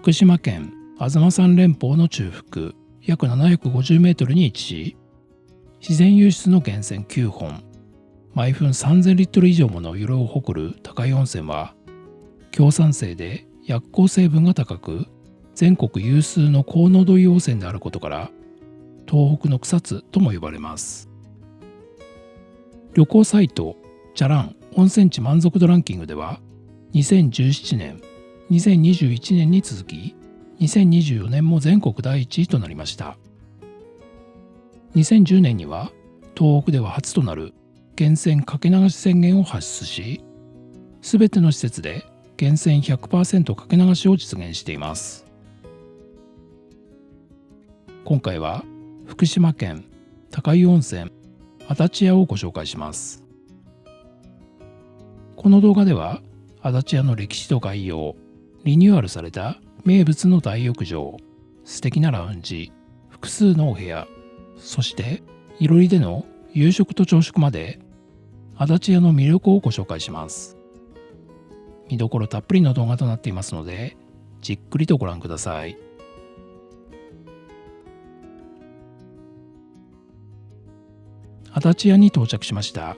福島県吾妻山連峰の中腹約750メートルに位置し、自然湧出の源泉9本、毎分3000リットル以上もの湯量を誇る高湯温泉は、強酸性で薬効成分が高く、全国有数の高濃度硫黄泉であることから、東北の草津とも呼ばれます。旅行サイトじゃらん温泉地満足度ランキングでは、2017年、2021年に続き、2024年も全国第1位となりました。2010年には東北では初となる源泉かけ流し宣言を発出し、すべての施設で源泉 100% かけ流しを実現しています。今回は福島県高湯温泉足立屋をご紹介します。この動画では足立屋の歴史と概要、リニューアルされた名物の大浴場、素敵なラウンジ、複数のお部屋、そしていろりでの夕食と朝食まで足立屋の魅力をご紹介します。見どころたっぷりの動画となっていますので、じっくりとご覧ください。足立屋に到着しました。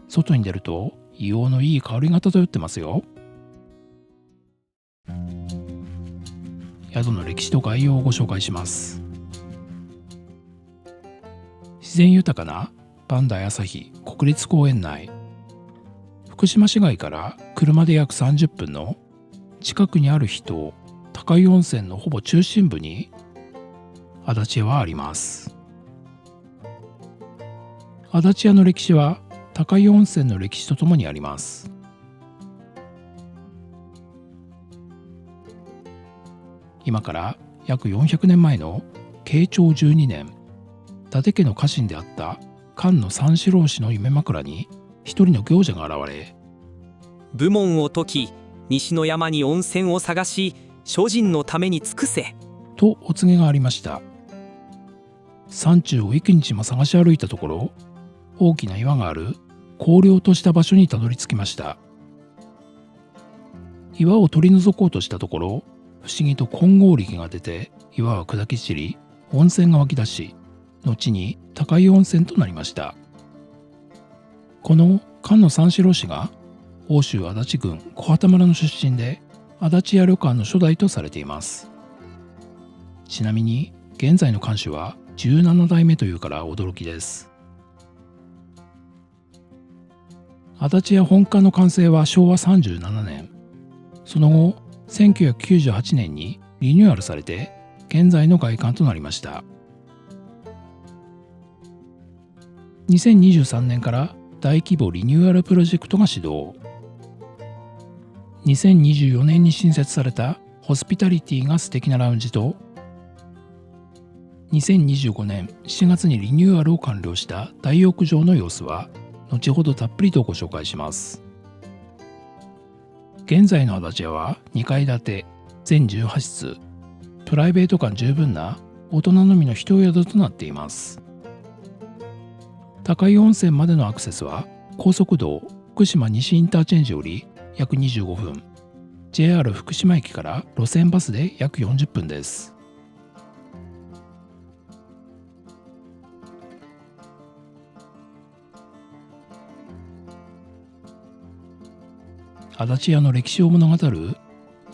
外に出ると硫黄のいい香りが漂ってますよ。宿の歴史と概要をご紹介します。自然豊かな磐梯旭国立公園内、福島市街から車で約30分の近くにある秘湯高湯温泉のほぼ中心部に足立屋はあります。足立屋の歴史は高湯温泉の歴史とともにあります。今から約400年前の慶長12年、伊達家の家臣であった菅野三四郎氏の夢枕に一人の行者が現れ、武門を解き、西の山に温泉を探し、諸人のために尽くせとお告げがありました。山中を幾日も探し歩いたところ、大きな岩がある荒涼とした場所にたどり着きました。岩を取り除こうとしたところ、不思議と金剛力が出て岩は砕き散り、温泉が湧き出し、後に高湯温泉となりました。この菅野三四郎氏が奥州足立郡小畑村の出身で、足立屋旅館の初代とされています。ちなみに現在の館主は17代目というから驚きです。足立屋本館の完成は昭和37年。その後、1998年にリニューアルされて、現在の外観となりました。2023年から大規模リニューアルプロジェクトが始動。2024年に新設されたホスピタリティが素敵なラウンジと、2025年7月にリニューアルを完了した大浴場の様子は、後ほどたっぷりとご紹介します。現在の足立屋は2階建て、全18室、プライベート感十分な大人のみの一宿となっています。高湯温泉までのアクセスは高速道福島西インターチェンジより約25分、JR 福島駅から路線バスで約40分です。足立屋の歴史を物語る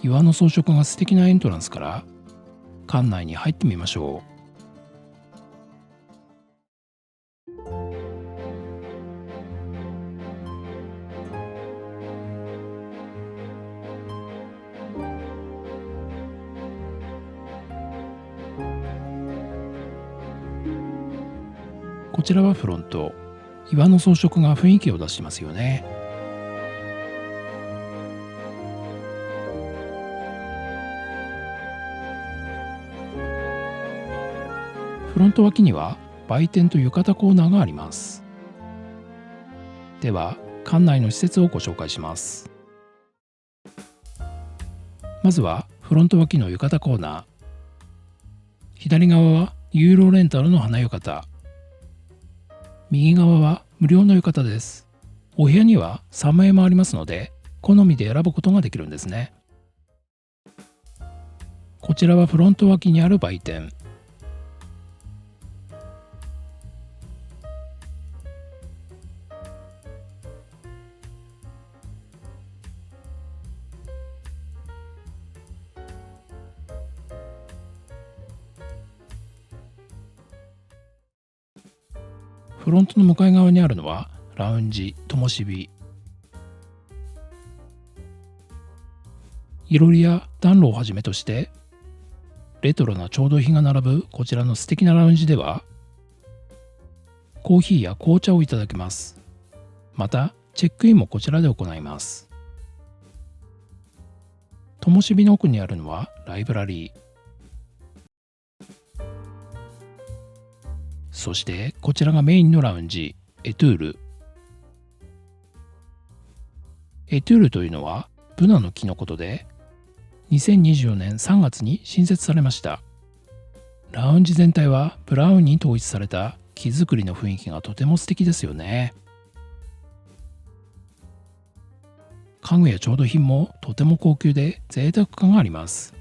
岩の装飾が素敵なエントランスから館内に入ってみましょう。こちらはフロント。岩の装飾が雰囲気を出してますよね。フロント脇には売店と浴衣コーナーがあります。では館内の施設をご紹介します。まずはフロント脇の浴衣コーナー。左側は有料レンタルの花浴衣。右側は無料の浴衣です。お部屋には3万円もありますので、好みで選ぶことができるんですね。こちらはフロント脇にある売店。フロントの向かい側にあるのはラウンジともしび。いろりや暖炉をはじめとしてレトロな調度品が並ぶこちらの素敵なラウンジではコーヒーや紅茶をいただけます。またチェックインもこちらで行います。ともしびの奥にあるのはライブラリー。そしてこちらがメインのラウンジ、エトゥール。エトゥールというのはブナの木のことで、2024年3月に新設されました。ラウンジ全体はブラウンに統一された木造りの雰囲気がとても素敵ですよね。家具や調度品もとても高級で贅沢感があります。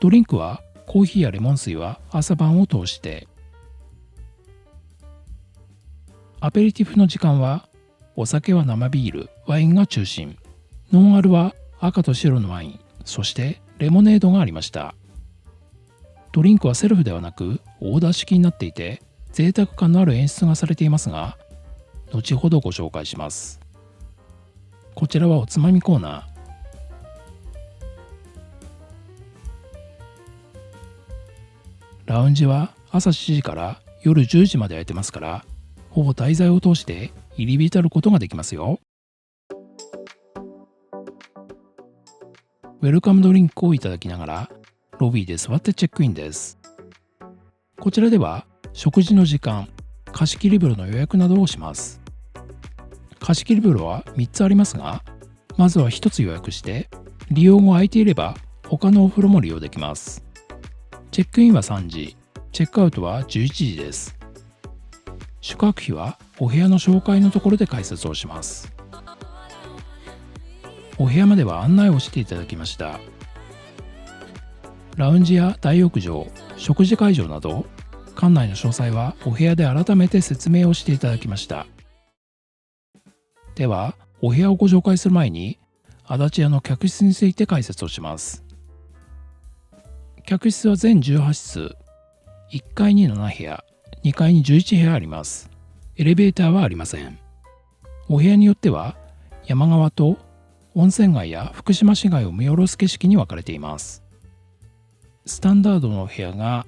ドリンクはコーヒーやレモン水は朝晩を通して、アペリティフの時間はお酒は生ビール、ワインが中心。ノンアルは赤と白のワイン、そしてレモネードがありました。ドリンクはセルフではなくオーダー式になっていて、贅沢感のある演出がされていますが、後ほどご紹介します。こちらはおつまみコーナー。ラウンジは朝7時から夜10時まで空いてますから、ほぼ滞在を通して入り浸ることができますよ。ウェルカムドリンクをいただきながらロビーで座ってチェックインです。こちらでは食事の時間、貸し切り風呂の予約などをします。貸し切り風呂は3つありますが、まずは1つ予約して利用後空いていれば他のお風呂も利用できます。チェックインは3時、チェックアウトは11時です。宿泊費はお部屋の紹介のところで解説をします。お部屋までは案内をしていただきました。ラウンジや大浴場、食事会場など館内の詳細はお部屋で改めて説明をしていただきました。ではお部屋をご紹介する前に足立屋の客室について解説をします。客室は全18室、1階に7部屋、2階に11部屋あります。エレベーターはありません。お部屋によっては山側と温泉街や福島市街を見下ろす景色に分かれています。スタンダードのお部屋が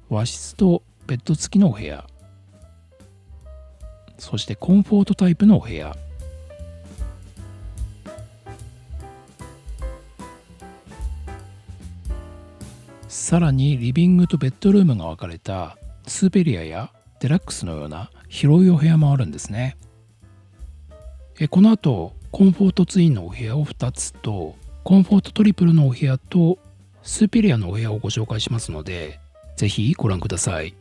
和室とベッド付きのお部屋、そしてコンフォートタイプのお部屋、さらにリビングとベッドルームが分かれたスーペリアやデラックスのような広いお部屋もあるんですね。この後コンフォートツインのお部屋を2つとコンフォートトリプルのお部屋とスーペリアのお部屋をご紹介しますので、ぜひご覧ください。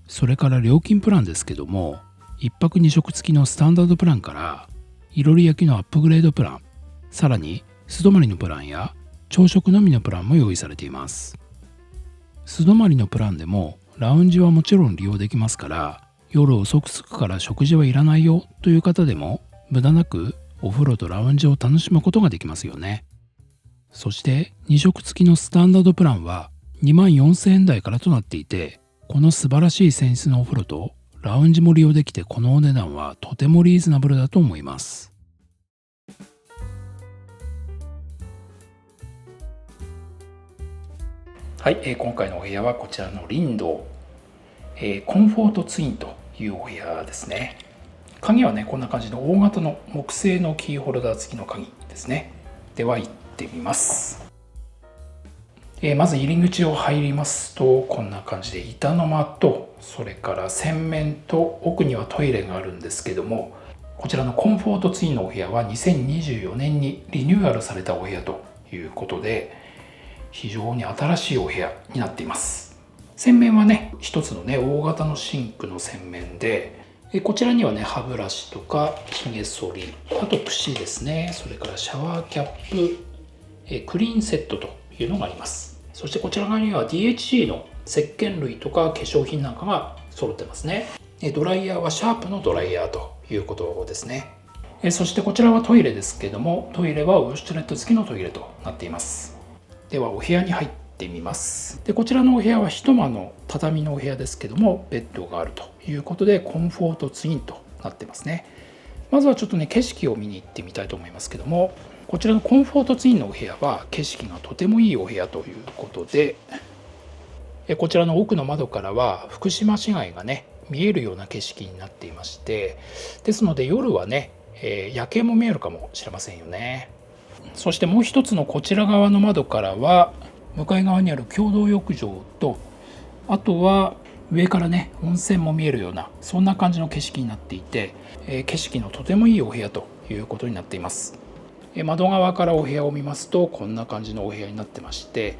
それから料金プランですけども、1泊2食付きのスタンダードプランからいろり焼きのアップグレードプラン、さらに素泊まりのプランや朝食のみのプランも用意されています。素泊まりのプランでもラウンジはもちろん利用できますから、夜遅く着くから食事はいらないよという方でも無駄なくお風呂とラウンジを楽しむことができますよね。そして2食付きのスタンダードプランは24,000円台からとなっていて、この素晴らしい泉質のお風呂とラウンジも利用できて、このお値段はとてもリーズナブルだと思います。はい、今回のお部屋はこちらのリンド、コンフォートツインというお部屋ですね。鍵はね、こんな感じの大型の木製のキーホルダー付きの鍵ですね。では行ってみます。まず入り口を入りますと、こんな感じで板の間と、それから洗面と奥にはトイレがあるんですけども、こちらのコンフォートツインのお部屋は2024年にリニューアルされたお部屋ということで、非常に新しいお部屋になっています。洗面はね、一つのね大型のシンクの洗面で、こちらにはね、歯ブラシとかひげ剃り、あと櫛ですね、それからシャワーキャップ、クリーンセットというのがあります。そしてこちら側には DHC の石鹸類とか化粧品なんかが揃ってますね。ドライヤーはシャープのドライヤーということですね。そしてこちらはトイレですけども、トイレはウォシュレット付きのトイレとなっています。ではお部屋に入ってみます。でこちらのお部屋は一間の畳のお部屋ですけども、ベッドがあるということでコンフォートツインとなってますね。まずはちょっとね、景色を見に行ってみたいと思いますけども、こちらのコンフォートツインのお部屋は景色がとてもいいお部屋ということで、こちらの奥の窓からは福島市街がね見えるような景色になっていまして、ですので夜はね、夜景も見えるかもしれませんよね。そしてもう一つのこちら側の窓からは向かい側にある共同浴場と、あとは上からね温泉も見えるような、そんな感じの景色になっていて、景色のとてもいいお部屋ということになっています。窓側からお部屋を見ますとこんな感じのお部屋になってまして、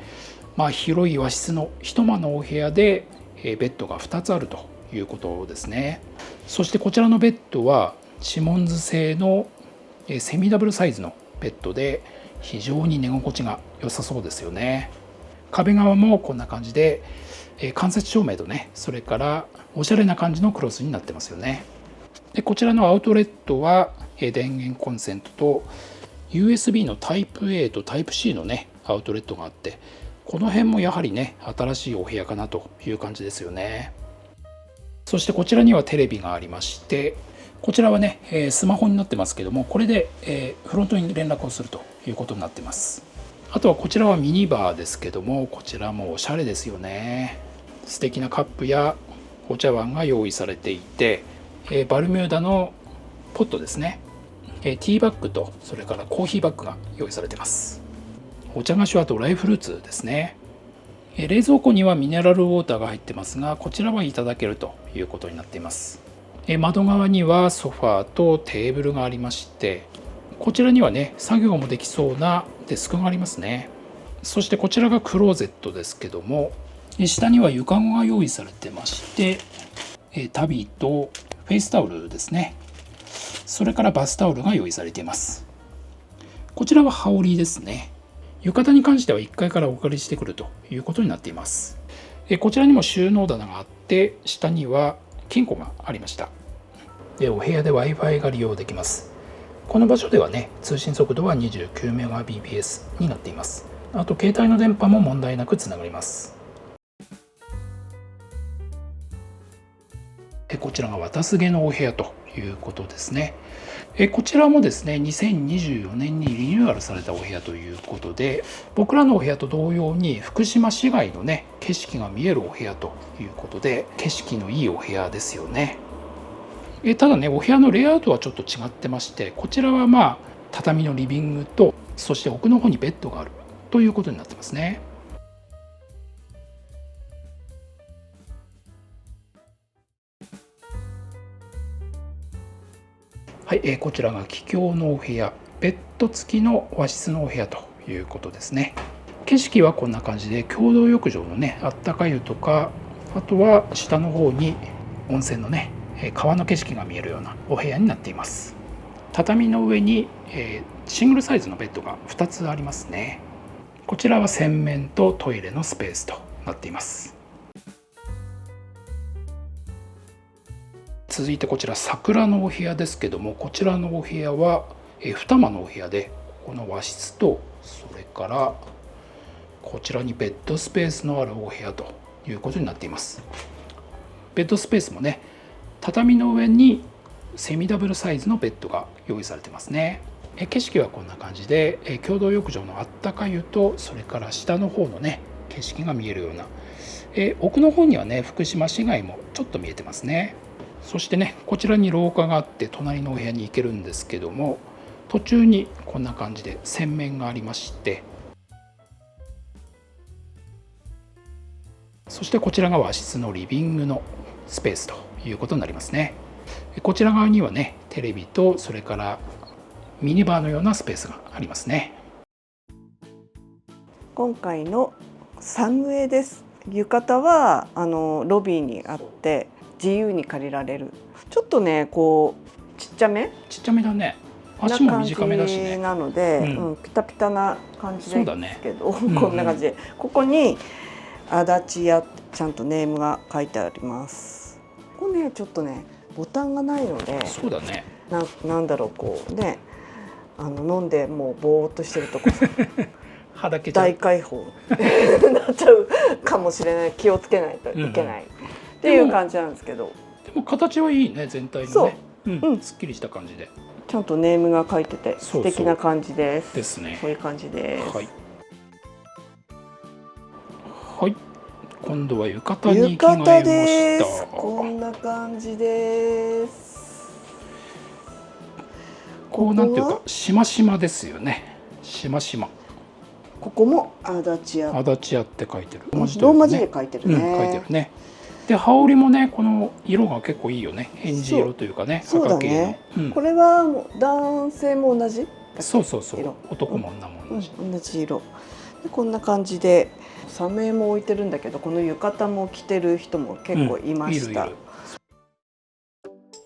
広い和室の一間のお部屋でベッドが2つあるということですね。そしてこちらのベッドはシモンズ製のセミダブルサイズのベッドで非常に寝心地が良さそうですよね。壁側もこんな感じで間接照明とね、それからおしゃれな感じのクロスになってますよね。でこちらのアウトレットは電源コンセントと USB のタイプ A とタイプ C のねアウトレットがあって、この辺もやはりね新しいお部屋かなという感じですよね。そしてこちらにはテレビがありまして、こちらはねスマホになってますけども、これでフロントに連絡をするということになってます。あとはこちらはミニバーですけども、こちらもおしゃれですよね。素敵なカップやお茶碗が用意されていて、バルミューダのポットですね、ティーバッグとそれからコーヒーバッグが用意されています。お茶菓子はドライフルーツですね。冷蔵庫にはミネラルウォーターが入ってますが、こちらはいただけるということになっています。窓側にはソファーとテーブルがありまして、こちらにはね作業もできそうなデスクがありますね。そしてこちらがクローゼットですけども、下には床具が用意されてまして、足袋とフェイスタオルですね、それからバスタオルが用意されています。こちらは羽織ですね。浴衣に関しては1階からお借りしてくるということになっています。こちらにも収納棚があって、下には金庫がありました。お部屋で Wi-Fi が利用できます。この場所ではね通信速度は 29Mbps になっています。あと携帯の電波も問題なくつながります。こちらが渡すげのお部屋ということですね。こちらもですね2024年にリニューアルされたお部屋ということで、僕らのお部屋と同様に福島市街のね景色が見えるお部屋ということで、景色のいいお部屋ですよね。ただねお部屋のレイアウトはちょっと違ってまして、こちらは畳のリビングと、そして奥の方にベッドがあるということになってますね。はい、こちらが気境のお部屋、ベッド付きの和室のお部屋ということですね。景色はこんな感じで、共同浴場のねあったか湯とか、あとは下の方に温泉のね川の景色が見えるようなお部屋になっています。畳の上にシングルサイズのベッドが2つありますね。こちらは洗面とトイレのスペースとなっています。続いてこちら桜のお部屋ですけども、こちらのお部屋は2間のお部屋で、この和室とそれからこちらにベッドスペースのあるお部屋ということになっています。ベッドスペースもね畳の上にセミダブルサイズのベッドが用意されてますね。景色はこんな感じで、共同浴場のあったか湯と、それから下の方のね景色が見えるような、奥の方にはね福島市街もちょっと見えてますね。そしてねこちらに廊下があって、隣のお部屋に行けるんですけども、途中にこんな感じで洗面がありまして、そしてこちらが和室のリビングのスペースということになりますね。こちら側にはねテレビと、それからミニバーのようなスペースがありますね。今回のサングエです。浴衣はロビーにあって、自由に借りられる。ちょっとねこうちっちゃめだね。足も短めだしね。なので、ピタピタな感じですけど、こんな感じで、ここに足立屋ちゃんとネームが書いてあります。ここねちょっとねボタンがないので、そうだね。なんだろうこうね飲んでもうぼーっとしてるとこはだけちゃう大開放なっちゃうかもしれない。気をつけないといけない、っていう感じなんですけど、でも形はいいね、全体のね。すっきりした感じでちゃんとネームが書いてて素敵な感じです。ですね。そういう感じです。はい、今度は浴衣に着替えました。こんな感じです。こうなんていうかしましまですよね。しましま。ここも足立屋って書いてる。ローマ字で書いてるね。書いてるね。で羽織もねこの色が結構いいよね。エンジ色というかね。そうだね。これはもう男性も同じ。そう。男も女も同じ。同じ色。でこんな感じでサメも置いてるんだけど、この浴衣も着てる人も結構いました。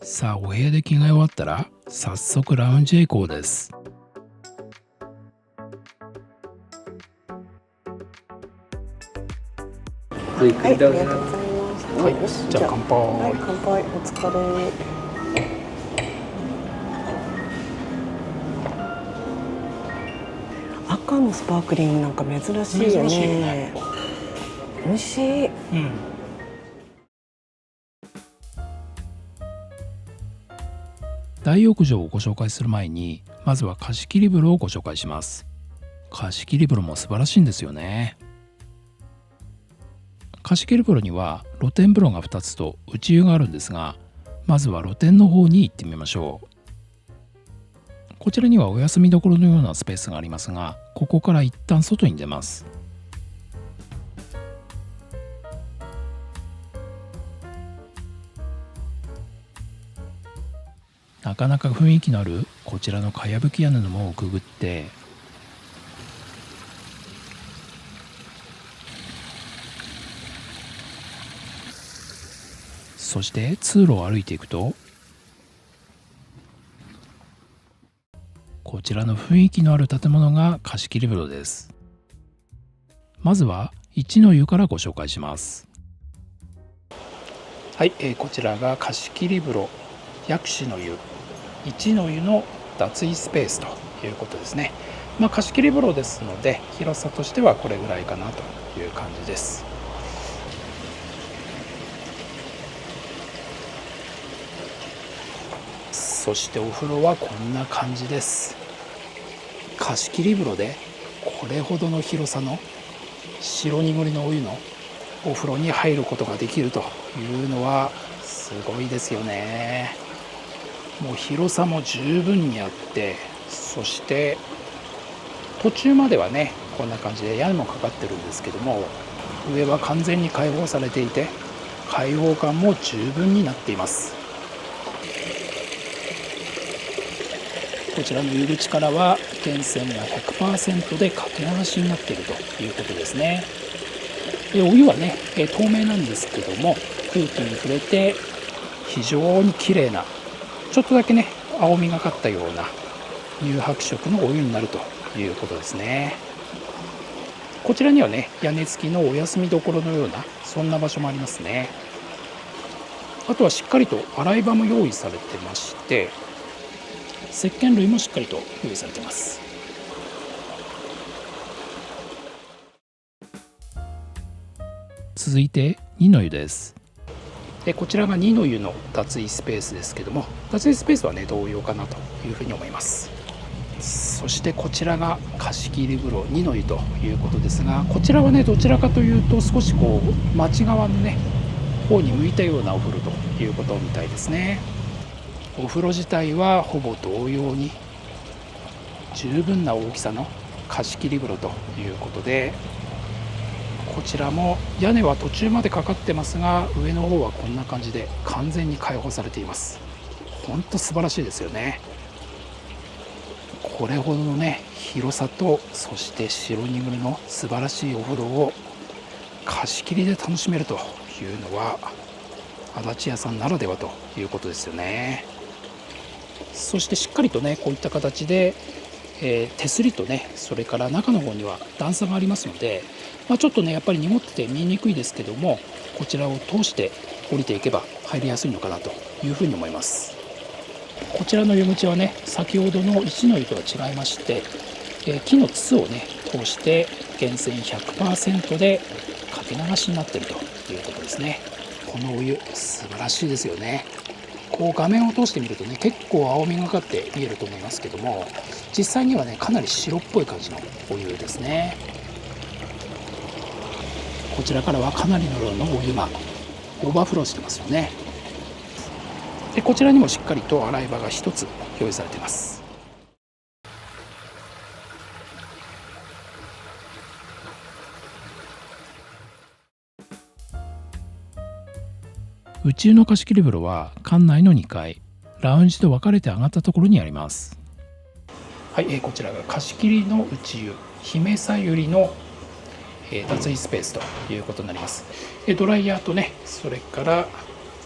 さあお部屋で着替え終わったら早速ラウンジへ行こうです。ありがとうございます。じゃあ乾杯。乾杯。お疲れ。赤のスパークリングなんか珍しいよね。美味しい。大浴場をご紹介する前にまずは貸切風呂をご紹介します。貸切風呂も素晴らしいんですよね。貸切風呂には露天風呂が2つと内湯があるんですが、まずは露天の方に行ってみましょう。こちらにはお休みどころのようなスペースがありますが、ここから一旦外に出ます。なかなか雰囲気のあるこちらのかやぶき屋根の門をくぐって、そして通路を歩いていくと、こちらの雰囲気のある建物が貸切風呂です。まずは一の湯からご紹介します。はい、こちらが貸切風呂薬師の湯一の湯の脱衣スペースということですね。貸切風呂ですので広さとしてはこれぐらいかなという感じです。そしてお風呂はこんな感じです。貸切風呂でこれほどの広さの白濁りのお湯のお風呂に入ることができるというのはすごいですよね。もう広さも十分にあって、そして途中まではねこんな感じで屋根もかかってるんですけども、上は完全に開放されていて開放感も十分になっています。こちらの湯口からは源泉が 100% でかけ流しになっているということですね。お湯はね透明なんですけども、空気に触れて非常に綺麗な、ちょっとだけね青みがかったような乳白色のお湯になるということですね。こちらにはね屋根付きのお休みどころのようなそんな場所もありますね。あとはしっかりと洗い場も用意されてまして、石鹸類もしっかりと用意されています。続いて二の湯です。こちらが二の湯の脱衣スペースですけども、脱衣スペースはね同様かなというふうに思います。そしてこちらが貸切風呂二の湯ということですが、こちらはねどちらかというと少しこう町側のね方に向いたようなお風呂ということみたいですね。お風呂自体はほぼ同様に十分な大きさの貸切風呂ということで、こちらも屋根は途中までかかってますが、上の方はこんな感じで完全に開放されています。本当素晴らしいですよね。これほどのね広さと、そして白濁りの素晴らしいお風呂を貸し切りで楽しめるというのは足立屋さんならではということですよね。そしてしっかりとねこういった形で、手すりとねそれから中の方には段差がありますので、ちょっとねやっぱり濁ってて見えにくいですけども、こちらを通して降りていけば入りやすいのかなというふうに思います。こちらの湯口はね先ほどの石の湯とは違いまして、木の筒をね通して源泉 100% でかけ流しになっているということですね。このお湯素晴らしいですよね。こう画面を通してみるとね結構青みがかって見えると思いますけども、実際にはねかなり白っぽい感じのお湯ですね。こちらからはかなりの量のお湯がオーバーフローしてますよね。でこちらにもしっかりと洗い場が一つ用意されています。宇宙の貸し切り風呂は館内の2階、ラウンジと分かれて上がったところにあります。はい、こちらが貸し切りの内湯姫さゆりの脱衣スペースということになります。ドライヤーとねそれから化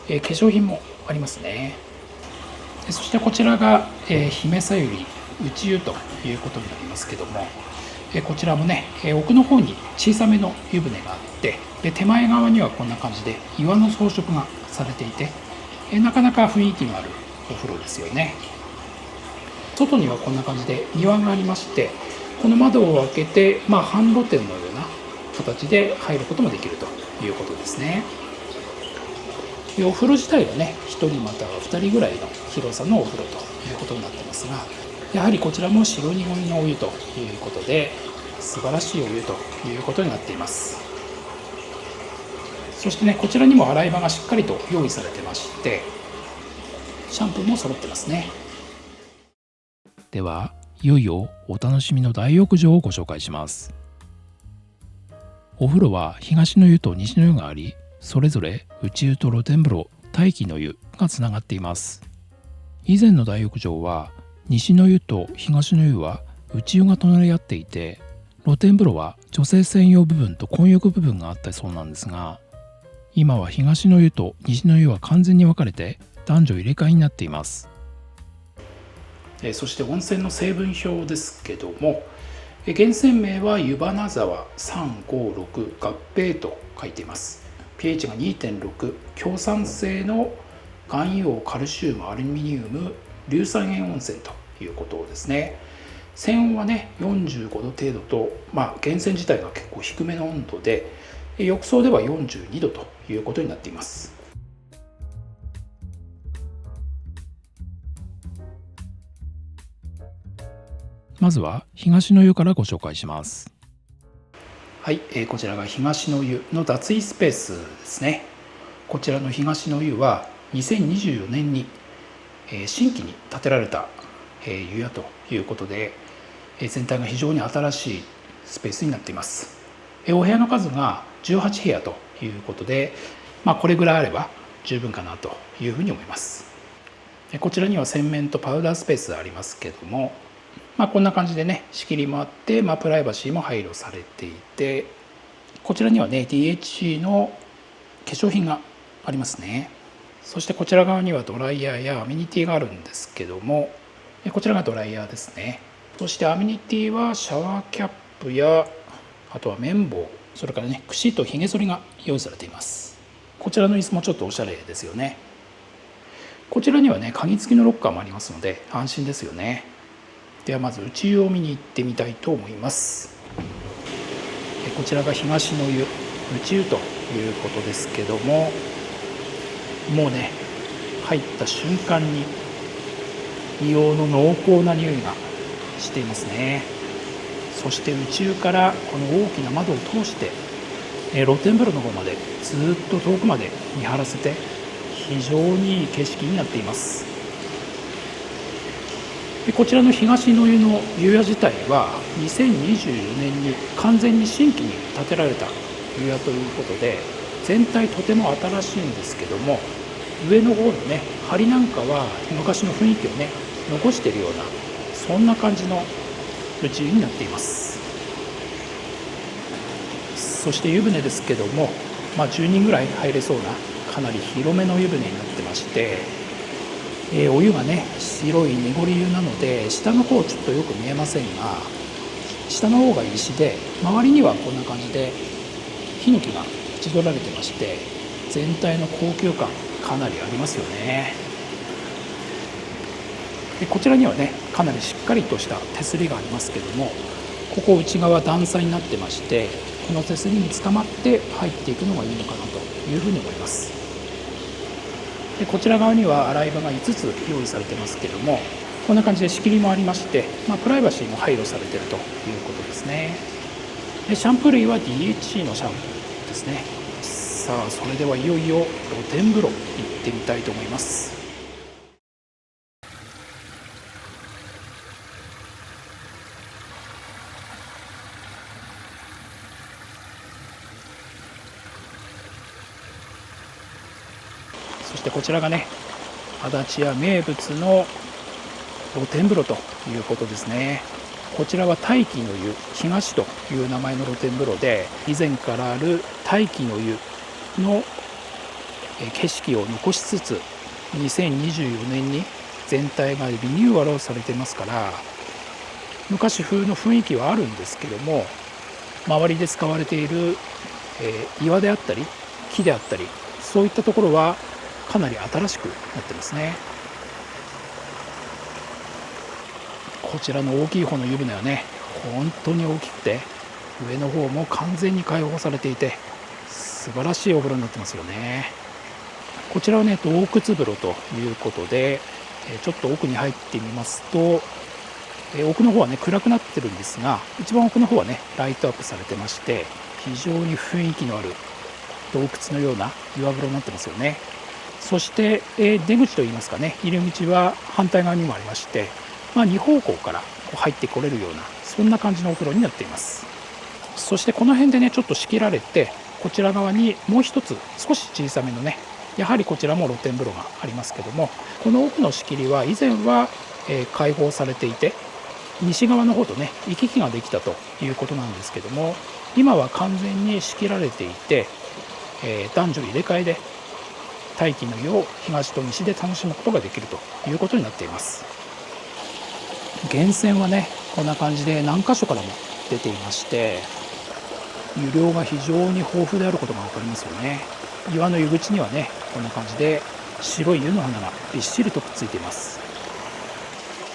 粧品もありますね。そしてこちらが姫さゆり内湯ということになりますけども、こちらもね奥の方に小さめの湯船があって、で手前側にはこんな感じで岩の装飾がされていて、なかなか雰囲気のあるお風呂ですよね。外にはこんな感じで庭がありまして、この窓を開けて、半露天のような形で入ることもできるということですね。でお風呂自体はね1人または2人ぐらいの広さのお風呂ということになってますが、やはりこちらも白濁りのお湯ということで素晴らしいお湯ということになっています。そしてねこちらにも洗い場がしっかりと用意されてまして、シャンプーも揃ってますね。ではいよいよお楽しみの大浴場をご紹介します。お風呂は東の湯と西の湯があり、それぞれ内湯と露天風呂、大気の湯がつながっています。以前の大浴場は西の湯と東の湯は内湯が隣り合っていて、露天風呂は女性専用部分と混浴部分があったそうなんですが、今は東の湯と西の湯は完全に分かれて男女入れ替えになっています。そして温泉の成分表ですけども、源泉名は湯花沢356合併と書いています。 pH が 2.6、 強酸性の含有カルシウムアルミニウム硫酸塩温泉ということですね。泉温はね45度程度と、源泉自体が結構低めの温度で、浴槽では42度ということになっています。まずは東の湯からご紹介します。はい、こちらが東の湯の脱衣スペースですね。こちらの東の湯は2024年に新規に建てられた湯屋ということで、全体が非常に新しいスペースになっています。お部屋の数が18部屋ということで、これぐらいあれば十分かなというふうに思います。こちらには洗面とパウダースペースありますけども、こんな感じでね仕切りもあって、プライバシーも配慮されていて、こちらにはね DHC の化粧品がありますね。そしてこちら側にはドライヤーやアメニティがあるんですけども、こちらがドライヤーですね。そしてアメニティはシャワーキャップや、あとは綿棒、それからね櫛とひげ剃りが用意されています。こちらの椅子もちょっとおしゃれですよね。こちらにはね鍵付きのロッカーもありますので安心ですよね。ではまず内湯を見に行ってみたいと思います。こちらが東の湯内湯ということですけども、もうね入った瞬間に硫黄の濃厚な匂いがしていますね。そして内湯からこの大きな窓を通して露天風呂の方までずっと遠くまで見張らせて、非常にいい景色になっています。でこちらの東の湯の湯屋自体は2024年に完全に新規に建てられた湯屋ということで、全体とても新しいんですけども、上の方のね梁なんかは昔の雰囲気をね残しているような、そんな感じの内湯になっています。そして湯船ですけども、10人ぐらい入れそうなかなり広めの湯船になってまして、お湯がね白い濁り湯なので下の方ちょっとよく見えませんが、下の方が石で周りにはこんな感じでヒノキが縁取られてまして、全体の高級感かなりありますよね。でこちらにはねかなりしっかりとした手すりがありますけども、ここ内側段差になってまして、この手すりにつかまって入っていくのがいいのかなというふうに思います。でこちら側には洗い場が5つ用意されてますけども、こんな感じで仕切りもありまして、プライバシーも配慮されているということですね。でシャンプー類は DHC のシャンプーですね。さあそれではいよいよ露天風呂行ってみたいと思います。そしてこちらがね足立屋名物の露天風呂ということですね。こちらは大気の湯東という名前の露天風呂で、以前からある大気の湯の景色を残しつつ2024年に全体がリニューアルをされてますから、昔風の雰囲気はあるんですけども、周りで使われている岩であったり木であったり、そういったところはかなり新しくなってますね。こちらの大きい方の湯船はね本当に大きくて、上の方も完全に開放されていて素晴らしいお風呂になってますよね。こちらはね洞窟風呂ということで、ちょっと奥に入ってみますと、奥の方はね暗くなってるんですが、一番奥の方はねライトアップされてまして、非常に雰囲気のある洞窟のような岩風呂になってますよね。そして、出口といいますかね、入り口は反対側にもありまして、2方向から入ってこれるようなそんな感じのお風呂になっています。そしてこの辺でねちょっと仕切られて、こちら側にもう一つ少し小さめのね、やはりこちらも露天風呂がありますけども、この奥の仕切りは以前は開放されていて、西側の方とね行き来ができたということなんですけども、今は完全に仕切られていて、男女入れ替えで大気の湯を東と西で楽しむことができるということになっています。源泉はねこんな感じで何箇所からも出ていまして、湯量が非常に豊富であることが分かりますよね。岩の湯口にはねこんな感じで白い湯の花がびっしりとくっついています。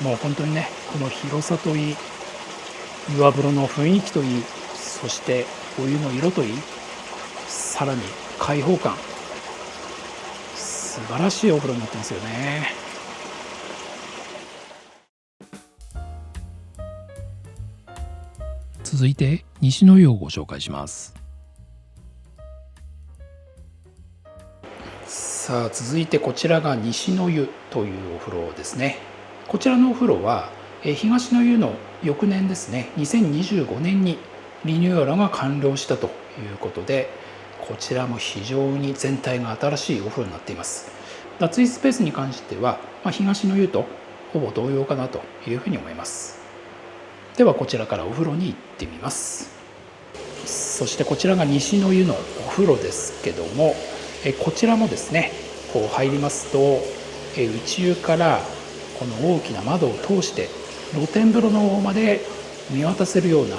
もう本当にねこの広さといい、岩風呂の雰囲気といい、そしてお湯の色といい、さらに開放感、素晴らしいお風呂になってますよね。続いて西の湯をご紹介します。さあ続いてこちらが西の湯というお風呂ですね。こちらのお風呂は東の湯の翌年ですね、2025年にリニューアルが完了したということで、こちらも非常に全体が新しいお風呂になっています。脱衣スペースに関しては、東の湯とほぼ同様かなというふうに思います。ではこちらからお風呂に行ってみます。そしてこちらが西の湯のお風呂ですけども、こちらもですねこう入りますと、内湯からこの大きな窓を通して露天風呂の方まで見渡せるような、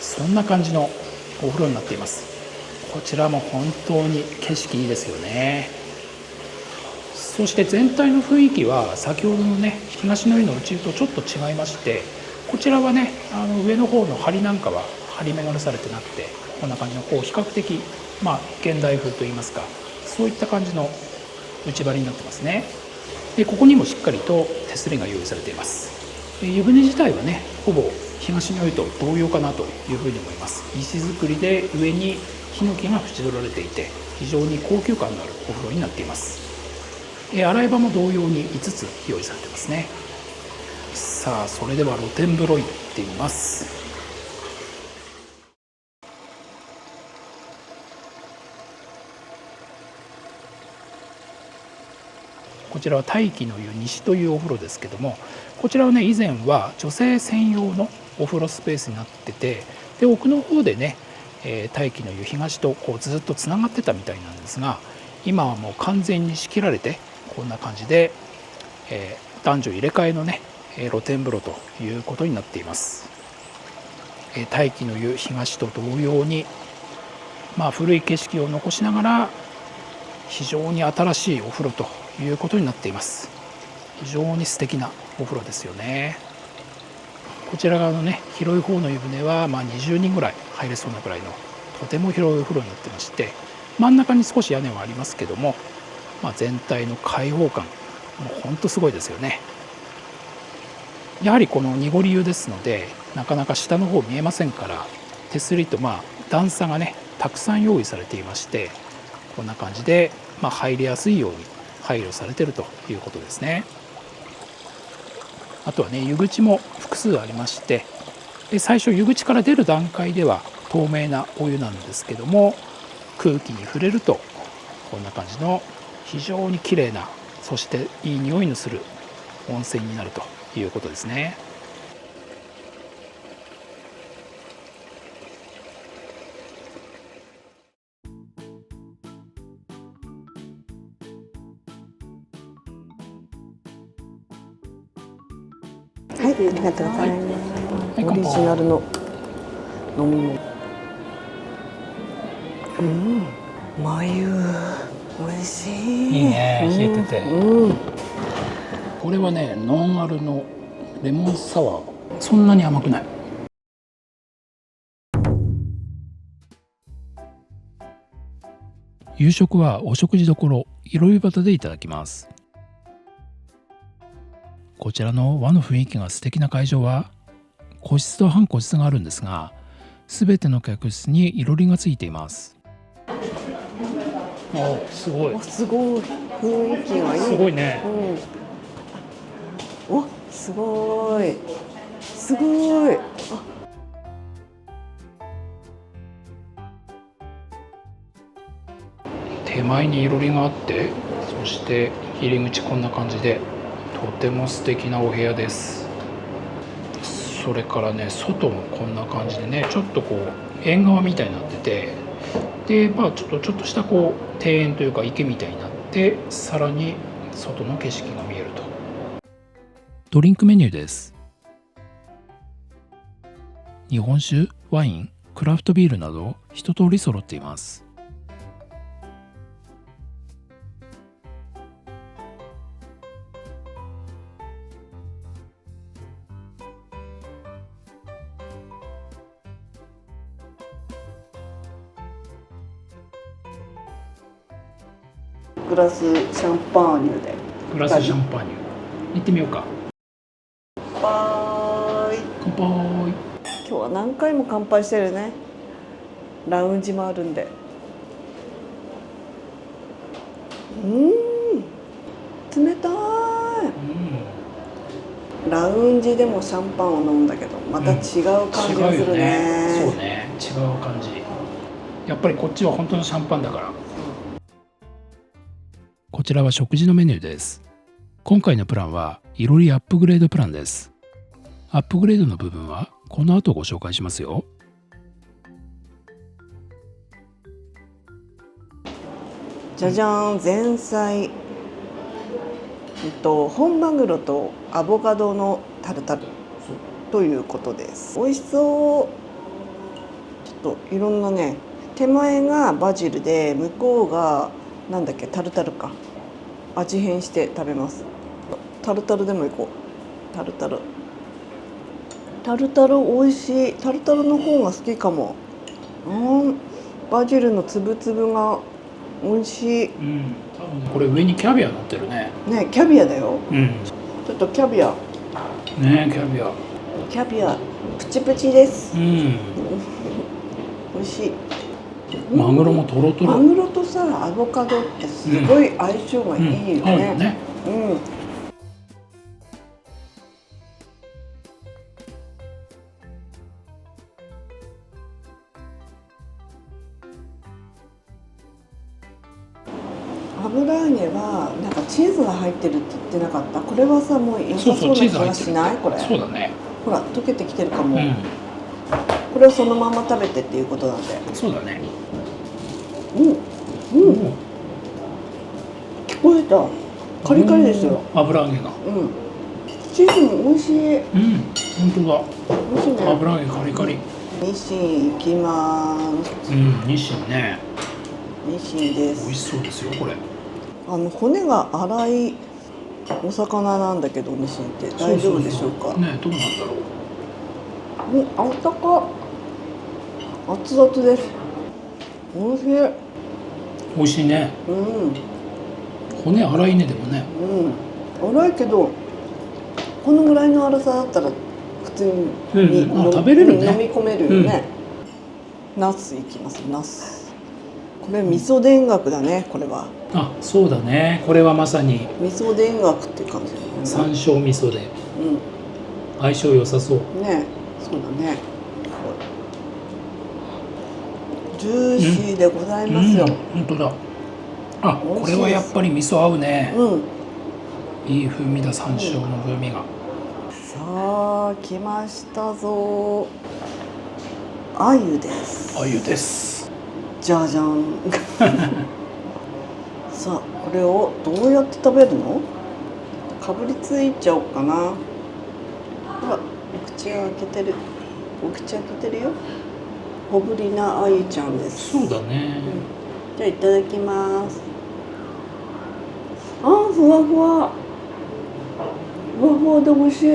そんな感じのお風呂になっています。こちらも本当に景色いいですよね。そして全体の雰囲気は先ほどのね東の湯の内湯とちょっと違いまして、こちらはね上の方の梁なんかは張り目がされてなくて、こんな感じのこう比較的現代風といいますか、そういった感じの内張りになってますね。でここにもしっかりと手すりが用意されています。湯船自体はねほぼ東の湯と同様かなというふうに思います。石造りで上にヒノキが縁取られていて、非常に高級感のあるお風呂になっています。洗い場も同様に5つ用意されてますね。さあそれでは露天風呂行ってみます。こちらは大気の湯西というお風呂ですけども、こちらはね以前は女性専用のお風呂スペースになってて、で奥の方でね大気の湯東とこうずっとつながってたみたいなんですが、今はもう完全に仕切られてこんな感じで、男女入れ替えのね露天風呂ということになっています。大気の湯東と同様に、古い景色を残しながら非常に新しいお風呂ということになっています。非常に素敵なお風呂ですよね。こちら側のね広い方の湯船は20人ぐらい入れそうなくらいのとても広いお風呂になってまして、真ん中に少し屋根はありますけども、全体の開放感もうほんとすごいですよね。やはりこの濁り湯ですのでなかなか下の方見えませんから、手すりと段差がねたくさん用意されていまして、こんな感じで入りやすいように配慮されているということですね。あとはね湯口も複数ありまして、最初湯口から出る段階では透明なお湯なんですけども、空気に触れるとこんな感じの非常に綺麗な、そしていい匂いのする温泉になるということですね。はい、ありがとうございます。オリジナルの飲み物。眉、美味しい。いいね、冷えてて。これはね、ノンアルのレモンサワー。そんなに甘くない。夕食はお食事処いろり端でいただきます。こちらの和の雰囲気が素敵な会場は個室と半個室があるんですが、すべての客室にいろりがついています。すごい。すごい雰囲気がいい。すごいね。すごい。すごい。手前にいろりがあって、そして入り口こんな感じでとても素敵なお部屋です。それからね、外もこんな感じでね、ちょっとこう縁側みたいになってて、でちょっとしたこう庭園というか池みたいになって、さらに外の景色が見えると。ドリンクメニューです。日本酒、ワイン、クラフトビールなど一通り揃っています。グラスシャンパーニュで。グラスシャンパーニュ。行ってみようか。乾杯。乾杯。今日は何回も乾杯してるね。ラウンジもあるんで。冷たい。ラウンジでもシャンパンを飲むんだけど、また違う感じがするね。そうね、違う感じ。やっぱりこっちは本当のシャンパンだから。こちらは食事のメニューです。今回のプランはいろりアップグレードプランです。アップグレードの部分はこの後ご紹介しますよ。じゃじゃーん、前菜。本マグロとアボカドのタルタルということです。美味しそう。ちょっといろんなね、手前がバジルで向こうがなんだっけ、タルタルか。味変して食べます。タルタルでもいこう。タルタル美味しい。タルタルの方が好きかも。バジルのつぶつぶが美味しい。多分これ上にキャビア乗ってるね。ね、キャビアだよ。ちょっとキャビア。ね、キャビア。キャビアプチプチです。美味しい。マグロもトロトロ。マグロとさ、アボカドってすごい相性がいいよね。油揚げはなんかチーズが入ってるって言ってなかった？これはさ、もう良さそうな気がしない？これ。そうだね。ほら、溶けてきてるかも。これをそのまま食べてっていうことなんで。そうだね。聞こえた。カリカリですよ。油揚げが。うん。チーズも美味しい。うん、本当だ。美味しいね。油揚げカリカリ。日清行きます。うん、日清ね。日清です。美味しそうですよこれ。骨が粗いお魚なんだけど、日清って大丈夫でしょうか。ね、どうなんだろう。あったか。熱々です。美味しい。美味しいね。うん。骨粗いねでもね。うん。粗いけど、このぐらいの粗さだったら普通に、食べれるね。飲み込めるよね。ナスいきます。ナス。これ味噌田楽だね。これは。あ、そうだね。これはまさに味噌田楽っていう感じだね。山椒味噌で。うん。相性良さそう。ね、そうだね。ジューシーでございますよ。本当だ。あ、これはやっぱり味噌合うね。いい風味だ、山椒の風味が。さあ、来ましたぞ。鮎です。鮎です。じゃじゃん。さあ、これをどうやって食べるの？かぶりついちゃおうかな。ほら、お口が開けてる。お口開けてるよ。小ぶりな鮎ちゃんです。そうだね。じゃあいただきます。あー、ふわふわ。ふわふわで美味しい。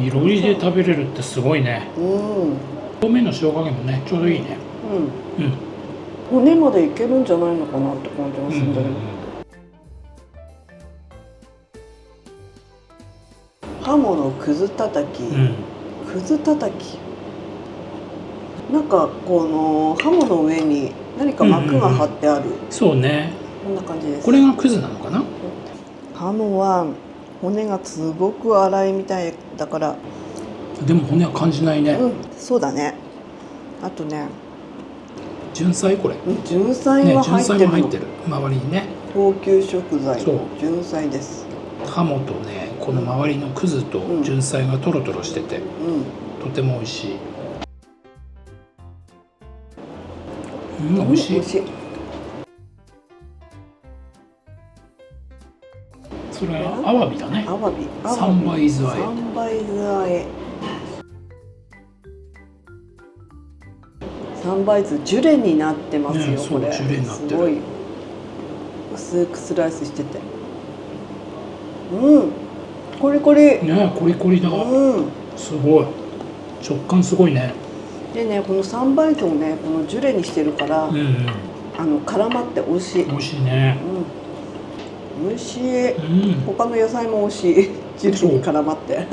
いろりで食べれるってすごいね。表面の塩加減もね、ちょうどいいね。骨までいけるんじゃないのかなって感じがするんだけど。ハモのくずたたき。くずたたき。なんかこのハモの上に何か膜が張ってある。そうね。こんな感じです。これがくずなのかな。ハモは骨がすごく粗いみたいだから。でも骨は感じないね。そうだね。あとね、純菜これ。純菜は入ってるの。入ってる。周りにね。高級食材。純菜です。ハモとね、この周りのくずと純菜がトロトロしてて、とても美味しい。美味しい。それはアワビだね。アワビ。三杯酢あえ。三杯酢あえ。三杯酢ジュレになってますよ。これ。ジュレになってる。すごい薄くスライスしてて。コリコリ。ね、コリコリだ。すごい。食感すごいね。でね、この三杯酢をね、このジュレにしてるから、絡まって美味しい。美味しいね。美味しい。他の野菜も美味しい。ジュレに絡まって。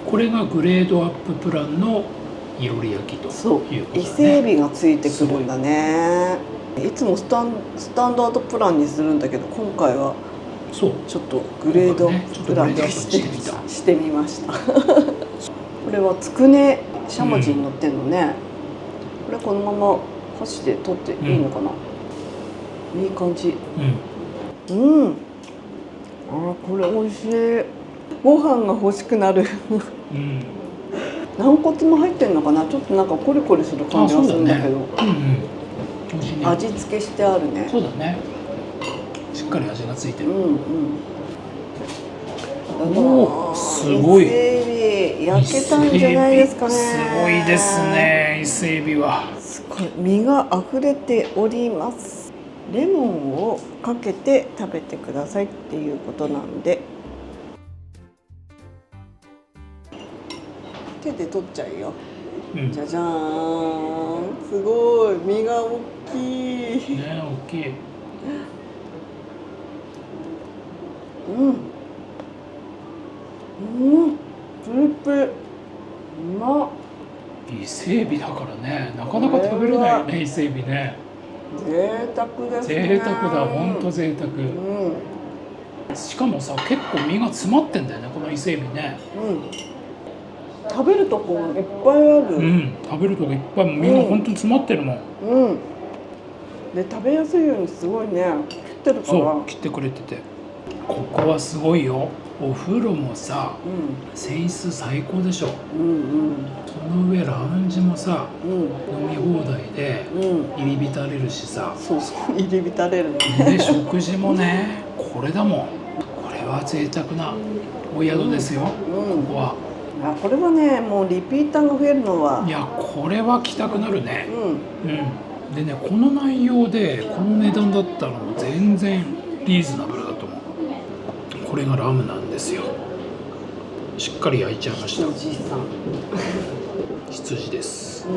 これがグレードアッププランのいろり焼きということだね。伊勢エビがついてくるんだね。いつもスタンダードプランにするんだけど、今回はちょっとグレードプランにしてみました。これはつくねしゃもじに乗ってんのね。これこのまま箸で取っていいのかな。いい感じ。あ、これ美味しい。ご飯が欲しくなる。軟骨も入ってんのかな。ちょっとなんかコリコリする感じがするんだけど。味付けしてあるね。そうだね。しっかり味がついてる。おお、すごい。伊勢エビ焼けたんじゃないですかね。すごいですね。伊勢エビは。すごい、身が溢れております。レモンをかけて食べてくださいっていうことなんで。手で取っちゃうよ。じゃじゃーん。すごい、身が大きい。ね、大きい。プリプリ。うまっ。伊勢エビだからね、なかなか食べれないよね、伊勢エビね。贅沢ですね。贅沢だ、ほんと贅沢。しかもさ、結構身が詰まってんだよね、この伊勢エビね。食べるとこいっぱいある。うん、食べるとこいっぱい、みんな本当に詰まってるもん。うん。で食べやすいようにすごいね切ってるから。そう切ってくれてて、ここはすごいよ。お風呂もさ、泉質最高でしょ。その上ラウンジもさ、飲み放題で入り浸れるしさ。そうそう入り浸れるね。で食事もね、これだもん。これは贅沢なお宿ですよ、ここは。これはね、もうリピーターが増えるのは。いや、これは来たくなるね。でね、この内容でこの値段だったらもう全然リーズナブルだと思う。これがラムなんですよ。しっかり焼いちゃいました。羊です。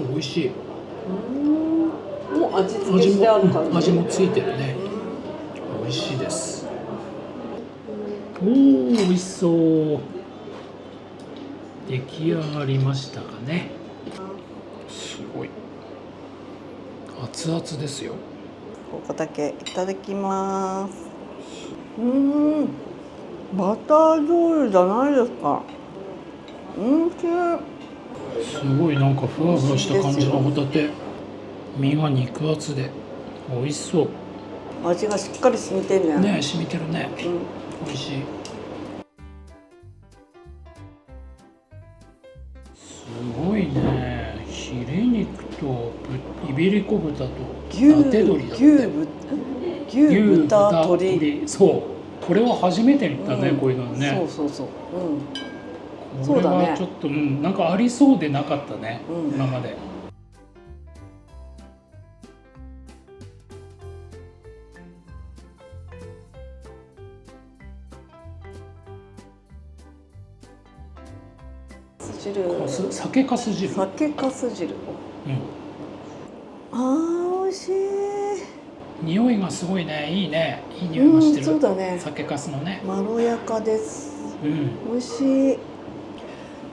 美味しい。もう味付けしてある感じ。味もついてるね。美味しいです。おー、美味しそう。出来上がりましたかね。すごい。熱々ですよ。ここだけいただきます。バター醤油じゃないですか。すごいなんかふわふわした感じのホタテ。身が肉厚で美味しそう。味がしっかり染みてるね。ね、染みてるね。美味しい。すごいね。ヒレ肉とイベリコ豚と伊達鶏だって。牛豚鶏。そう。これは初めて見たね、こういうのね。そう。これはちょっと、なんかありそうでなかったね、今まで。酒かす汁。美味しい。匂いがすごいね、いいね、いい匂いがしてる。そうだね。酒かすのね。まろやかです。美味しい。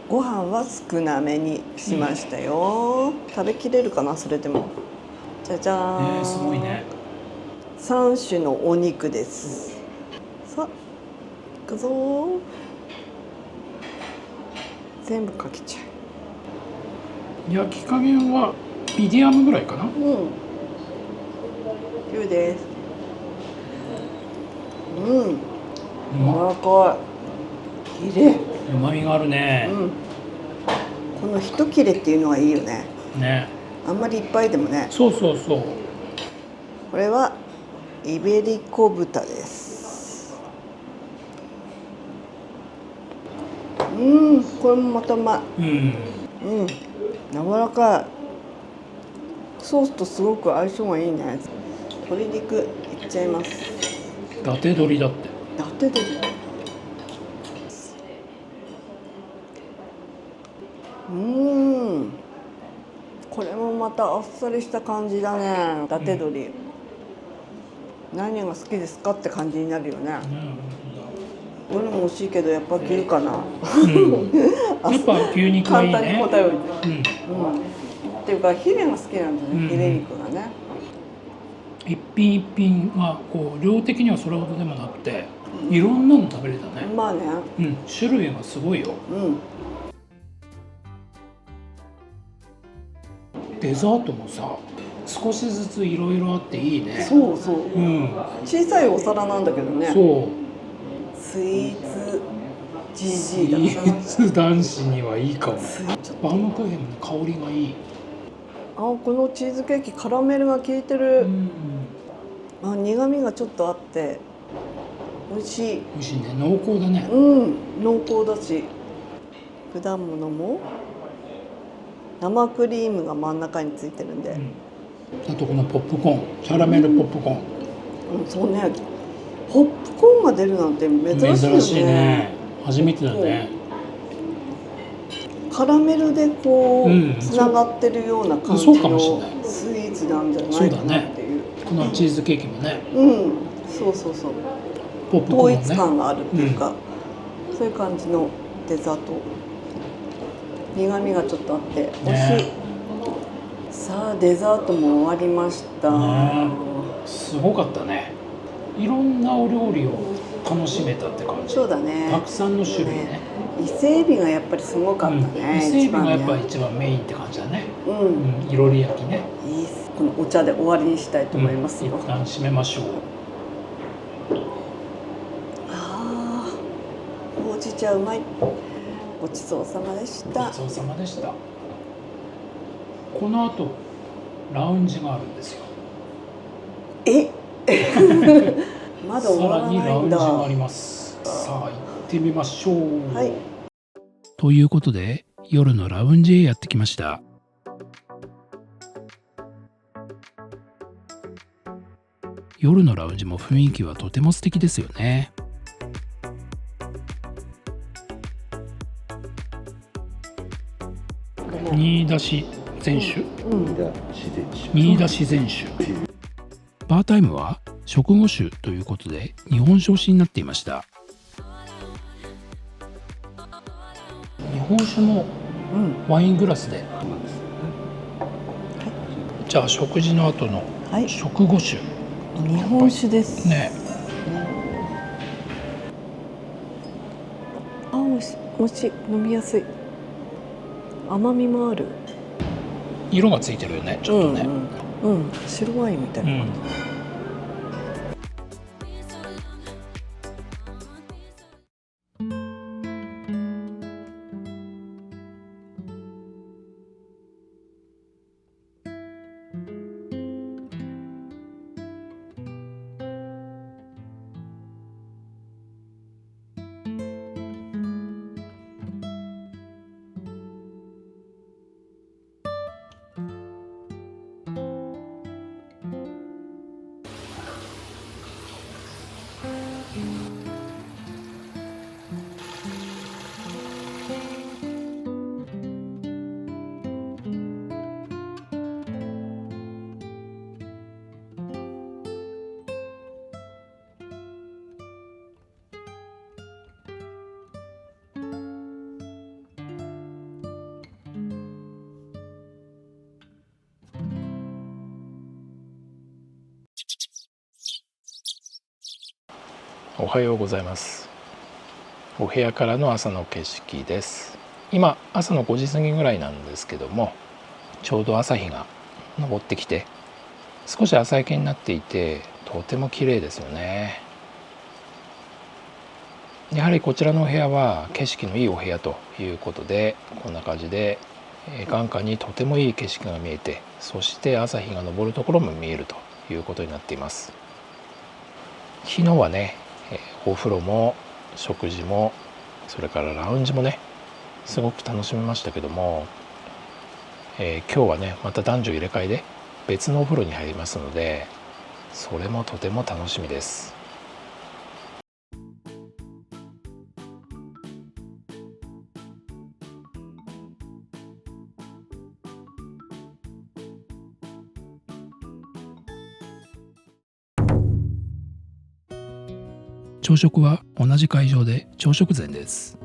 ご飯は少なめにしましたよ。食べきれるかな、それでも。じゃじゃーん。すごいね。3種のお肉です。さあ、いくぞー。全部かけちゃう。焼き加減はミディアムぐらいかな。牛です。柔らかい。切れ。うまみがあるね。この一切れっていうのがいいよね。ね。あんまりいっぱいでもね。そう。これはイベリコ豚です。これもまたうまい。柔らかい。ソースとすごく相性がいいね。鶏肉いっちゃいます。伊達鶏だって。伊達鶏。これもまたあっさりした感じだね。伊達鶏。何が好きですかって感じになるよね。どれも美味しいけどやっぱ牛かな。やっぱ牛肉がいいね。簡単に答えを言って。っていうかヒレが好きなんだね。ヒレ肉がね。一品一品がこう量的にはそれほどでもなくて、いろんなの食べれたね。まあね。種類がすごいよ。デザートもさ、少しずついろいろあっていいね。そう。小さいお皿なんだけどね。そう。スイーツスイーツ男子にはいいかも。バームクーヘンの香りがいい。このチーズケーキカラメルが効いてる。苦味がちょっとあって美味しい。美味しいね。濃厚だね。濃厚だし、果物も生クリームが真ん中についてるんで。あとこのポップコーン、キャラメルポップコーン。そうね。ポップコーンが出るなんて珍しいよね。珍しいね。初めてだね。カラメルでこうつながってるような感じのスイーツなんじゃないかなっていう。このチーズケーキもね。そう。ポップコーンね。統一感があるっていうか、そういう感じのデザート。苦味がちょっとあって美味しい。さあデザートも終わりました。すごかったね。いろんなお料理を楽しめたって感じ。そうだね。たくさんの種類ね。伊勢海老がやっぱりすごかったね。伊勢海老がやっぱ一番ね一番メインって感じだね。うん、いろり焼きね。いいっす。このお茶で終わりにしたいと思いますよ。一旦締めましょう。ああ、ほうじ茶うまい。ごちそうさまでしたごち。そうさまでした。この後ラウンジがあるんですよ。えまだ終わさらにらないんラウンジがあだ。ります。さあ行ってみましょう。はい。ということで夜のラウンジへやってきました。夜のラウンジも雰囲気はとても素敵ですよね。新田市全酒、新田自然酒。バータイムは食後酒ということで日本酒推しになっていました。日本酒もワイングラスで、じゃあ食事の後のはい、食後酒日本酒です。ね。あ、おいしい、飲みやすい。甘みもある。色がついてるよね、ちょっとね。白ワインみたいな感じ。おはようございます。お部屋からの朝の景色です。今朝の5時過ぎぐらいなんですけども、ちょうど朝日が昇ってきて少し朝焼けになっていて、とても綺麗ですよね。やはりこちらのお部屋は景色のいいお部屋ということで、こんな感じで眼下にとてもいい景色が見えて、そして朝日が昇るところも見えるということになっています。昨日はね、お風呂も食事もそれからラウンジもねすごく楽しめましたけども、今日はねまた男女入れ替えで別のお風呂に入りますので、それもとても楽しみです。朝食は同じ会場で朝食膳です。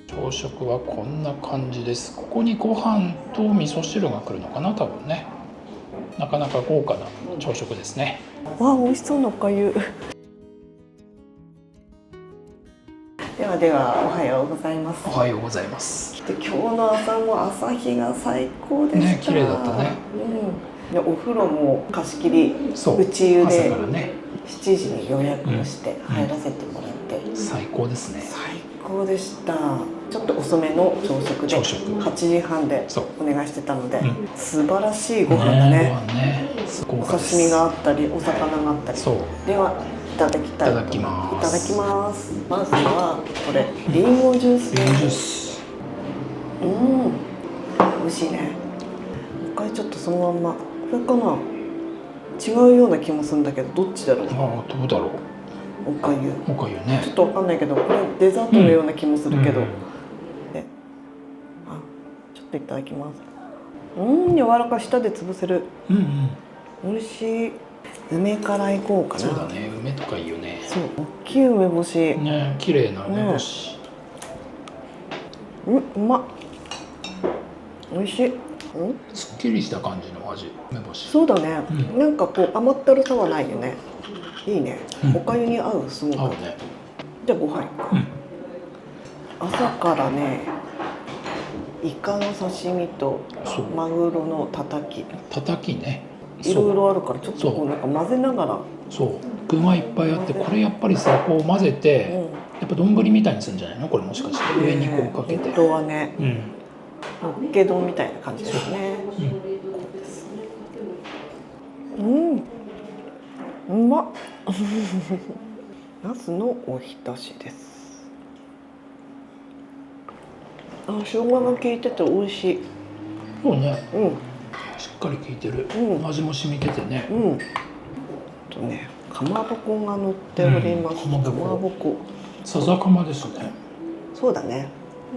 朝食はこんな感じです。ここにご飯と味噌汁が来るのかな、多分ね。なかなか豪華な朝食ですね。わあ、美味しそうなおかゆ。ではでは、おはようございます。おはようございます。で、今日の朝も朝日が最高でした。ね、綺麗だったね。で、お風呂も貸し切りそう、内湯で朝からね7時に予約をして入らせてもらって、最高ですね。最高でした。ちょっと遅めの朝食で8時半でお願いしてたので、素晴らしいご飯だね。お刺身があったりお魚があったり。ではいただきたいと思います。いただきます。まずはこれリンゴジュース。リンゴジュース。美味しいね。一回ちょっとそのまんま、これかな、違うような気もするんだけど、どっちだろう。どうだろう。おかゆ。おかゆね。ちょっとわかんないけど、これデザートのような気もするけど。で、ちょっといただきます。柔らかい、舌で潰せる。美味しい。梅からいこうかな。そうだね、梅とかいいよね。そう、大きい梅干し。ね、綺麗な梅干し。うまっ。美味しい。すっきりした感じの味、梅干し。そうだね。なんかこう甘ったるさはないよね。いいね、うんおかゆに合う、すごく。合うね。じゃあご飯行くか、うん朝からね、イカの刺身とそうマグロのたたき、たたきね。いろいろあるからちょっとこうなんか混ぜながら、そう具がいっぱいあって、これやっぱりさこう混ぜて、やっぱ丼みたいにするんじゃないのこれ、もしかして上にこうかけて、本当はね、うんのっけ丼みたいな感じですね。うまっナスのおひたしです。あ、生姜が効いてて美味しい。そうね、うんしっかり効いてる、うん味も染みててね、うんとね、かまぼこが乗っております、かまぼこさざかまですね。そうだね。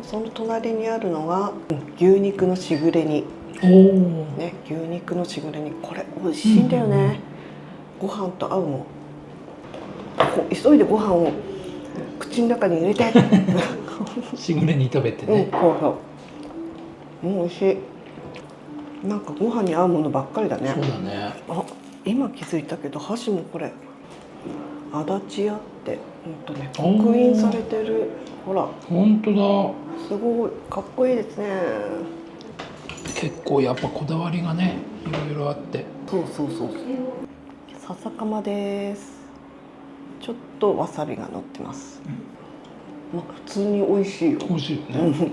その隣にあるのが牛肉のしぐれ煮おお、ね、牛肉のしぐれ煮、これ美味しいんだよね、ご飯と合うの。こう急いでご飯を口の中に入れてしぐれに食べてね、そうそう、美味しい。なんかご飯に合うものばっかりだね。そうだね。あ、今気づいたけど箸もこれ足立屋って刻印されてる。ほら、本当だ、すごいかっこいいですね。結構やっぱこだわりがねいろいろあって、そうそうそう、ささかまです。ちょっとわさびが乗ってます、まあ、普通に美味しいよ。美味しいよね、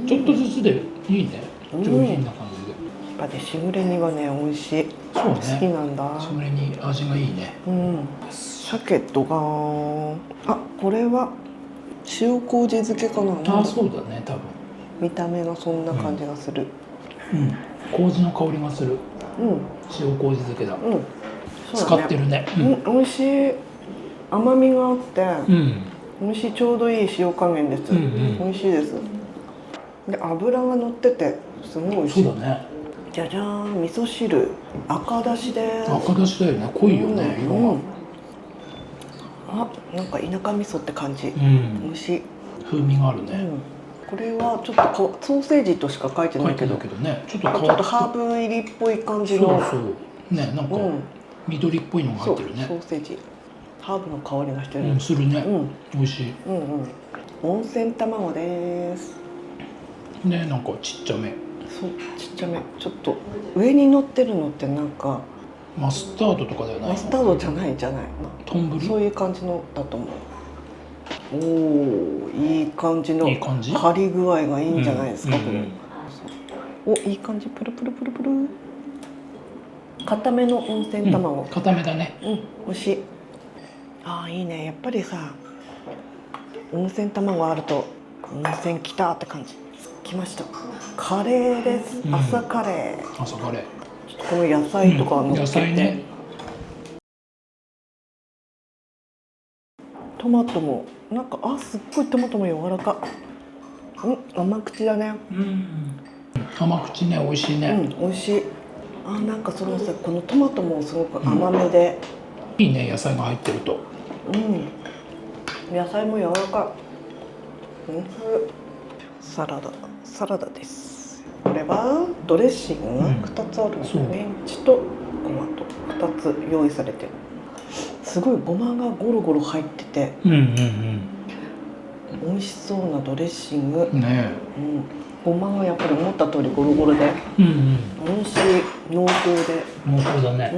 ちょっとずつでいいね、上品な感じで。やっぱりしぐれ煮はね美味しい。そうね、好きなんだ。しぐれに味がいいね。鮭とがあ、これは塩麹漬けかな。あ、そうだね、多分見た目がそんな感じがする。麹の香りがする。塩麹漬けだ。使ってるね。美味しい。甘みがあって美味しい、ちょうどいい塩加減です。美味しいです。で、油が乗っててすごい美味しい。そうだね。じゃじゃーん、味噌汁赤だしです。赤だしだよね、濃いよね、色が。あ、なんか田舎味噌って感じ。美味しい。風味があるね。これはちょっとソーセージとしか書いてないけど、ね、ちょっとハーブ入りっぽい感じの。そうね、なんか緑っぽいのが入ってるね。ソーセージ、ハーブの香りがしてる。するね。美味しい。温泉卵です。ね、なんかちっちゃめ。そう、ちっちゃめ。ちょっと上に乗ってるのってなんかマスタードとかではない。マスタードじゃないじゃない。丼。そういう感じのだと思う。おお、いい感じの張り具合がいいんじゃないですか、これ。お、いい感じ、プルプルプルプル。固めの温泉卵。固めだね。美味しい。ああ、いいね。やっぱりさ、温泉卵あると温泉来たって感じ。来ました。カレーです。朝カレー。朝カレー。この野菜とか乗ってて。野菜ね。トマトもなんか、あ、すっごいトマトも柔らか。甘口だね。甘口ね、美味しいね。美味しい。あ、なんかそのさ、このトマトもすごく甘めで、いいね、野菜が入ってると。野菜も柔らかい。サラダです。これはドレッシングが2つあるの。メンチとごまと2つ用意されてる。すごいごまがゴロゴロ入ってて、美味しそうなドレッシング。ごまがやっぱり思った通りゴロゴロで、美味しい、濃厚で。濃厚だね。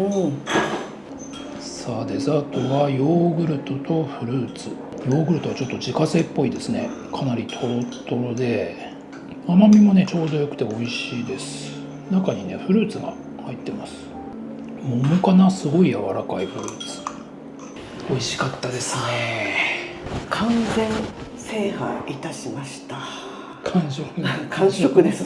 さあ、デザートはヨーグルトとフルーツ。ヨーグルトはちょっと自家製っぽいですね。かなりトロトロで、甘みもねちょうどよくて美味しいです。中にねフルーツが入ってます。桃かな、すごい柔らかいフルーツ。美味しかったですね。完全制覇いたしました。完食です。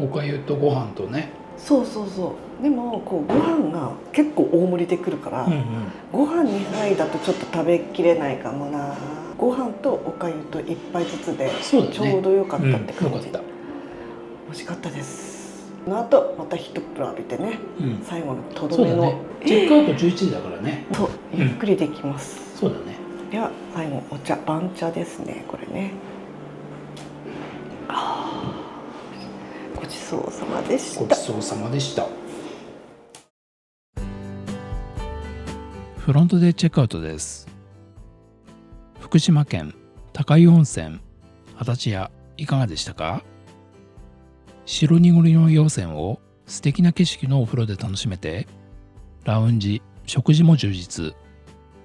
おかゆとご飯とね。そうそうそう。でもこうご飯が結構大盛りでくるから、ご飯2杯だとちょっと食べきれないかもな。ご飯とおかゆと1杯ずつでちょうど良かったって感じ。美味しかったです。この後また一風呂浴びてね、最後のとどめのチェックアウト11時だからね。そう、ゆっくりできます。そうだね。では最後お茶、番茶ですね、これね。ごちそうさまでした。ごちそうさまでした。フロントでチェックアウトです。福島県高湯温泉足立屋いかがでしたか？白濁りの溶泉を素敵な景色のお風呂で楽しめて、ラウンジ、食事も充実、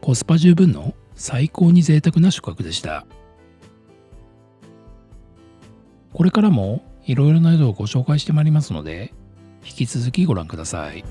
コスパ十分の最高に贅沢な宿泊でした。これからもいろいろな宿をご紹介してまいりますので、引き続きご覧ください。